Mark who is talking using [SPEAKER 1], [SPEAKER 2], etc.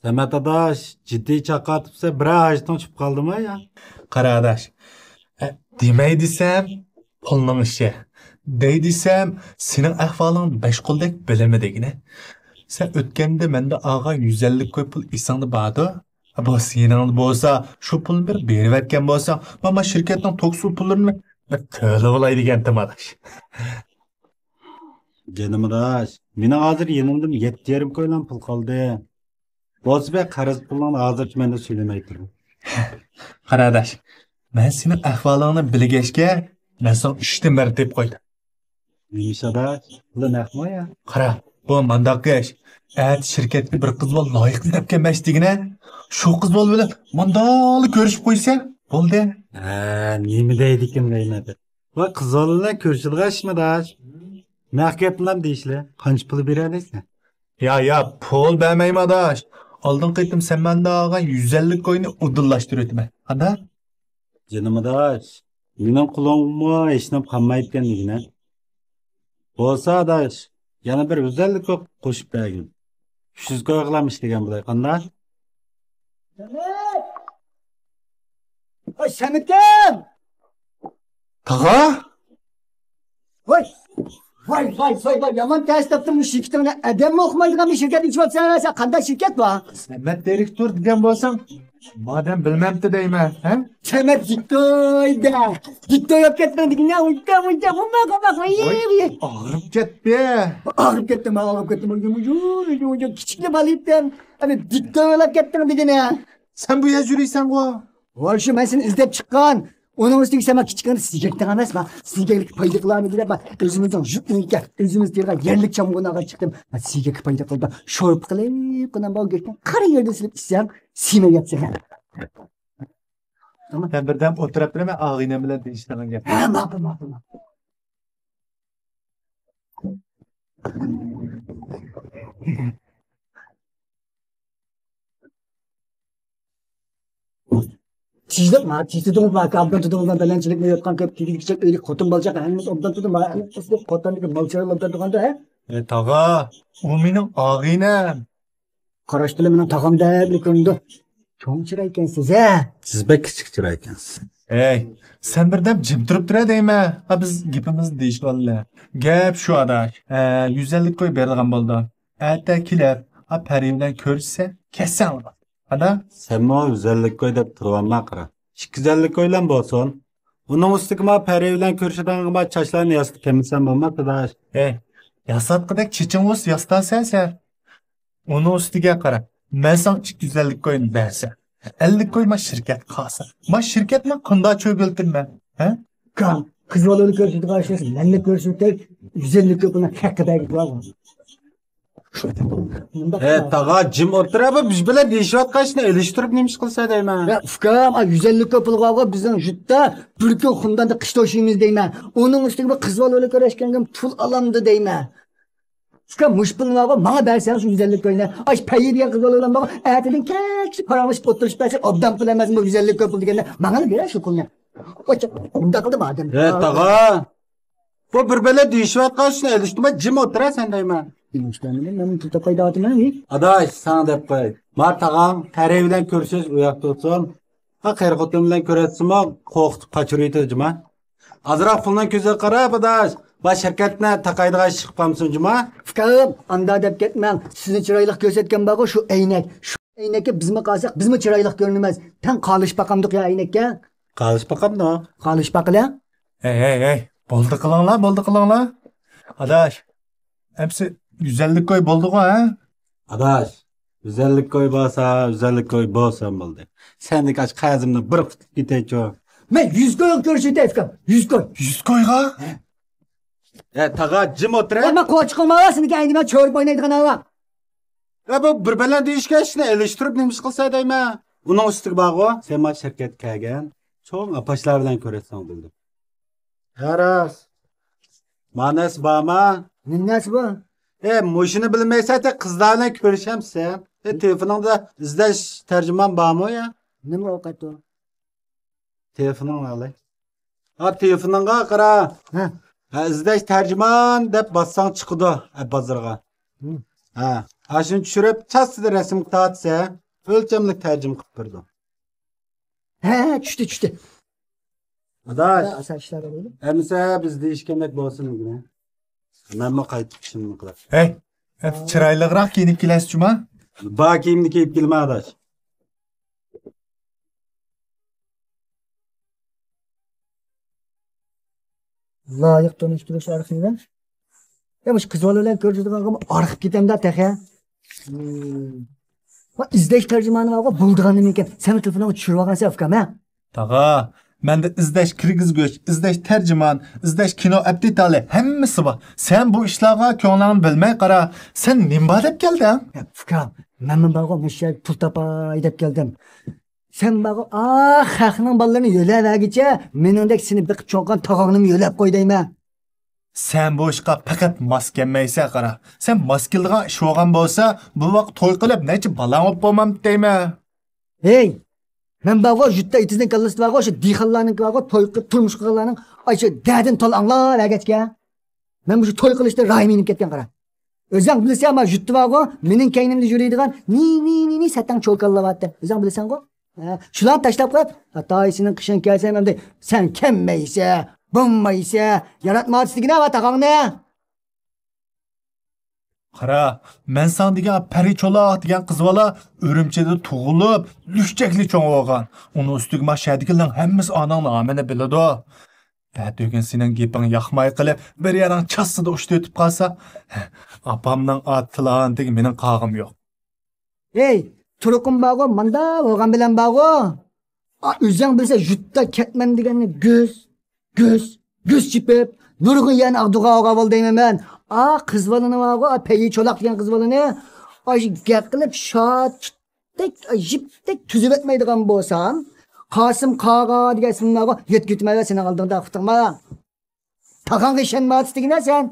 [SPEAKER 1] Samet adaş ciddi çakatıpsa bir ağaçtan çıkıp kaldı mı ya?
[SPEAKER 2] Qaradaş, demey desem pulning ishi. Dey desem sening ahvoling besh qo'ldek bilinmadigina. Sen o'tganda menda og'a 150 ko'p pul esingda bordi. Bu sening bo'lsa, shu pulni berib aytgan bo'lsa, mana shirkatning toksul pullarini to'lab oladigan tamadash.
[SPEAKER 1] Canım adaş. Mine hazır yanımdım 7,5 koylan pul kaldı. Boz be qarız puldan hazır ben de söylemey durum.
[SPEAKER 2] Qaradash, men sening ahvolingni bilgachga, men sen 3 ta martaba qo'ydim.
[SPEAKER 1] Neymiş adaş? Ulan akma ya.
[SPEAKER 2] Qara, bu mandaq ish. At shirkatga bir qiz bola loyiqli deb kelmoq degina. Shu qiz bola bilan mandaqli ko'rishib qo'ysa, bo'ldi.
[SPEAKER 1] Nemi deydi kim deymedi. Va kız oğluna körşülük açma adaş. Mahkeplan deyişle. Kanç pulu birer
[SPEAKER 2] Ya, pul bermayman adash. Oldin qaytim sen menda olgan 150 koyni udillashtiribman. Ada?
[SPEAKER 1] Canım adaş. Minin kulağıma eşinip kalmayıpken yine. Olsa adaş. Yana bir özellik yok koşup belgin. 300 koyuklamış degen bulay. Kanda?
[SPEAKER 3] Ay Samet'im!
[SPEAKER 2] Tağa?
[SPEAKER 3] Vay, yaman ters yaptım bu şirketten. Edem mi okumaydıgan bir şirket içip sen sen kanda şirket var.
[SPEAKER 2] Samet direktor degan bo'lsam, madem bilmamdi deyman, ha?
[SPEAKER 3] Samet gittoyda. Gittoy yap ketmedi ne uyta bak.
[SPEAKER 2] Ağrıp ketdi.
[SPEAKER 3] Ağrıp kettim. Ucu kiçikli balıktan. Hani gittoy yap kettim dedi ne?
[SPEAKER 2] Sen bu yer yürüysen o.
[SPEAKER 3] Var şu ben seni izlep çıkan. Onun üstüne sen bak küçük sıcaktan anlas bak. Sıcaklık payda kılamı diye bak. Özümüzden jütünlükler. Özümüz diye yerlik çamuruna kadar çıktım. Ben sıcak payda kıldı. Şorup kılayıp kınan bal geçtim. Kara yerde silip isyan. Sime yapsın. Tamam.
[SPEAKER 2] Ben birden oturup durma ağıyla bilen deyişlerin gel.
[SPEAKER 3] Ha mapı. Çizdi tutun bak abdan tutun bak belençilik mi yotkan köp gidecek öyle kotun balacak henüz obdan tutun bak kottan malçarı obdan tutanda he
[SPEAKER 2] Tağa, o benim ağıyla.
[SPEAKER 3] Karaştılı menen takam da bir konuda çoğun çırayken siz he
[SPEAKER 1] Siz be küçük çıraykensiz.
[SPEAKER 2] Ey, sen birden jim turib tura deyma. Ha biz gapimizni deyish valla. Gap shu adash. 150 koy beradigan bo'ldi. Erta kelib, ha pari bilan ko'rishsa, kessan. Ada?
[SPEAKER 1] Sen mi o özellik koy dep turvanma qara. 250 koylan bolsun. Onun üstüne ma peri bilen körşeden ma çaşlarını yastık temizsen bulmak adaş.
[SPEAKER 2] Ey, yasatqidek chechinvos yastasan sen. Onun ustiga qara. Men san 250 koyni bersa. 50 koy ma shirkat qolsa. Ma shirkat ma qanday cho'giltirman. Ha?
[SPEAKER 3] kan kız olanı görsün karşılasın lenle görsün de 150 köpüne hakkı belki var mı
[SPEAKER 1] Tağa cim oturaba biz bile değişivat kaçına eleştirip neymiş kılsa deymen.
[SPEAKER 3] Ya ufkam 150 köpül kavga bizden jutta bir gün hundan da kışta hoşuyumuz deyme onun üstüne bir kız olanı görüşken pul alandı deyme Ufkam muşpulun kavga bana bersen şu 150 köyüne aç peyi diye kız olanı bana ertedin kekşi paramış oturuş bersen obdan pul emez bu 150 köpül diyene bana ne göre şu kulüne Bunda kaldı madem.
[SPEAKER 1] Tağa. Bu bir bile değişivat kaçına eleştirme cim otura sen deymen.
[SPEAKER 3] Bilmişlerim ben tuta kaydı atına mı?
[SPEAKER 1] Adaş sana dep koy. Mar tağam peri bilen körüşüz uyakta olsun. Ha kırkıtın bilen köretsin o korktu kaçırıydı cima. Azırak pulundan köze qarab adaş. Baş şirketine takaydığa çıkpamsın cima.
[SPEAKER 3] Fıkarım anda dep gitmem. Sizin çıraylık gözetken bakı şu eynek. Şu eynekke biz mi kalsak biz mi çıraylık görünmez. Ten kalış bakamdık ya eynekke.
[SPEAKER 1] Kalış bakalım da.
[SPEAKER 3] Kalış bakıla.
[SPEAKER 2] Ey. Boldu qilinglar. Adash. Hepsi 150 koy bo'ldi ha?
[SPEAKER 1] Adaş. Güzellik koy bolsa, güzellik koy bolsa buldu. Sen de kaç kayazımda bir fıtık giteyç o.
[SPEAKER 3] Ben 100 koy görüşüydü efkam. 100 koy.
[SPEAKER 2] 100 koyga?
[SPEAKER 1] Tağa cim otura.
[SPEAKER 3] Ama koç kılmalasını kendime çöğürüp oynaydık ana.
[SPEAKER 1] Ya bu bir bile değişkeşine eleştirip neymiş kılsa deymen. Onun üstü bağı o. Sen ma şirket kaygen. Çoğun apaçlar bilen köretsen bildim. Yaras. Manes bağma.
[SPEAKER 3] Nennesi bu?
[SPEAKER 1] Muşunu bilmeyse de kızlarla görüşem sen. Telefonunda izleş tercüman bağma ya.
[SPEAKER 3] Ne mi avukat o?
[SPEAKER 1] Telefonun alay. Ha telefonunga qara.
[SPEAKER 3] Ha.
[SPEAKER 1] İzleş tercüman dep bassan çıkıdı bazırga. Ha. Aşını tushirib, chassida rasm tatsa, o'lchamlik tarjima qilib berdim.
[SPEAKER 3] He, tushdi.
[SPEAKER 1] Adash,
[SPEAKER 3] Asal ishlar bo'ldi.
[SPEAKER 1] emisa biz deyishgandek bo'lsin bugün. Menma qaytib ishimni qilib.
[SPEAKER 2] Hey, chiroyliroq kiyinib kelasiz juma?
[SPEAKER 1] Ba kiyimni kiyib kelma adash.
[SPEAKER 3] Loyiq tonishtirish arxivi. Ya bu qiz bolalar ko'rsatganga arxib ketamda taxa. Va izlash tarjimani va bo'ldiganim ekan. Sen telefonga tushirib olgansan afkam, ha?
[SPEAKER 2] Tağa, mende izleş kirgizgöç, izleş tercüman, izleş kino abditali hemmisi var. Sen bu işlerga ko'ngling bilmay qara. Sen nima deb kelding?
[SPEAKER 3] Afkam, men bago müşel pul tapay deb keldim. Sen bago xalqning bolalarini yo'lavergicha, meningdek seni biqib cho'ngan tog'ongni yo'lab qo'y deyman.
[SPEAKER 2] Sen bu ishga faqat mos kelmaysan qara. Sen mos keldigan ish bo'lgan bo'lsa, bu vaqt to'y qilib necha balang bo'lib bo'lmam deyman.
[SPEAKER 3] Hey, men bago jutta itizning kallasi bago shu dixonlarning bago to'y qilib turmush qilganlarning aycha dadin tol anglavergachga. Men bu to'y qilishda rahim inib ketgan qara. O'zing bilsan, men jutta bago mening kaynimda yuradigan ni satang cho'lqallavatdi. O'zing bilsan-ku? Shularni tashlab qo'yib, xatoyisining qishin kelsa ham sen kelmaysa, bo'lmaysa, yaratmasligina va taqongni.
[SPEAKER 2] Qara, men san degan Paricho'loq degan qiz bola Urumchida tug'ilib, lushchakli cho'ng bo'lgan. Uni ustiga mashhadikilar hammasi onaning nomini biladi. Da'dögün sening gaping yoqmay qilib, bir yaring chassida ushta o'tib qolsa, opamning otlan deg mening qog'im yo'q.
[SPEAKER 3] Hey, turuqim bago manda bo'lgan bilan bago. O'zing bilsa jutta ketman deganni göz chipib, nurg'un yana ag'duga bo'l deyman men. Qiz bolani bago, peyi cho'laq degan qiz bolani ay gap qilib shotdek, jipdek tuzib etmaydigan bo'lsam, Qosim Qaga degan ismlarga yetkitmaylar seni oldingda qiqtirma. Taqangga ishonmasligina sen.